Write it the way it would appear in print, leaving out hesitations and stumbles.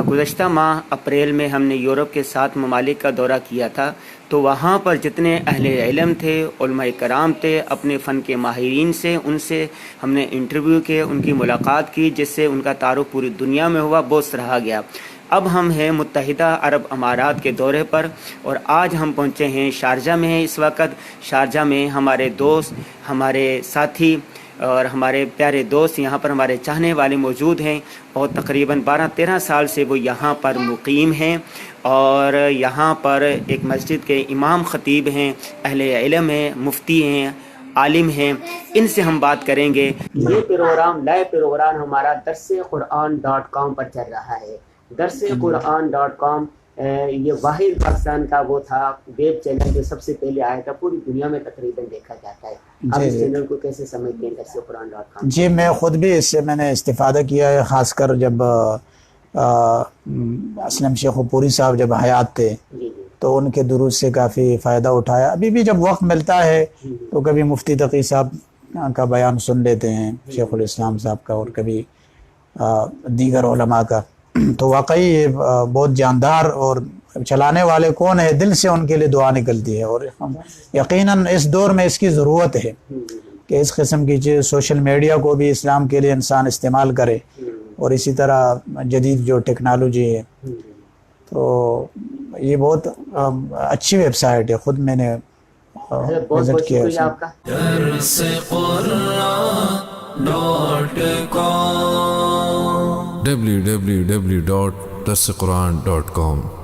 گزشتہ ماہ اپریل میں ہم نے یورپ کے 7 ممالک کا دورہ کیا تھا، تو وہاں پر جتنے اہل علم تھے، علماء کرام تھے، اپنے فن کے ماہرین سے ان سے ہم نے انٹرویو کیے، ان کی ملاقات کی، جس سے ان کا تعارف پوری دنیا میں ہوا، بہت سراہا گیا۔ اب ہم ہیں متحدہ عرب امارات کے دورے پر، اور آج ہم پہنچے ہیں شارجہ میں ہیں۔ اس وقت شارجہ میں ہمارے دوست، ہمارے ساتھی اور ہمارے پیارے دوست، یہاں پر ہمارے چاہنے والے موجود ہیں، اور تقریباً 12-13 سال سے وہ یہاں پر مقیم ہیں، اور یہاں پر ایک مسجد کے امام خطیب ہیں، اہل علم ہیں، مفتی ہیں، عالم ہیں۔ ان سے ہم بات کریں گے۔ یہ پروگرام لائیو پروگرام ہمارا درسقرآن.com پر چل رہا ہے۔ درسقرآن.com یہ واحد پاکستان کا وہ تھا ویب چینل جو سب سے پہلے آیا تھا، پوری دنیا میں تقریباً دیکھا جاتا ہے۔ آپ اس چینل کو کیسے سمجھتے ہیں درسقرآن.com؟ جی میں خود بھی اس سے میں نے استفادہ کیا ہے، خاص کر جب اسلم شیخ پوری صاحب جب حیات تھے تو ان کے دروس سے کافی فائدہ اٹھایا۔ ابھی بھی جب وقت ملتا ہے تو کبھی مفتی تقی صاحب کا بیان سن لیتے ہیں، شیخ الاسلام صاحب کا، اور کبھی دیگر علماء کا۔ تو واقعی یہ بہت جاندار، اور چلانے والے کون ہے دل سے ان کے لیے دعا نکلتی ہے، اور یقیناً اس دور میں اس کی ضرورت ہے کہ اس قسم کی چیز، سوشل میڈیا کو بھی اسلام کے لیے انسان استعمال کرے، اور اسی طرح جدید جو ٹیکنالوجی ہے۔ تو یہ بہت اچھی ویب سائٹ ہے، خود میں نے وزٹ کیا ہے۔ www.darsequran.com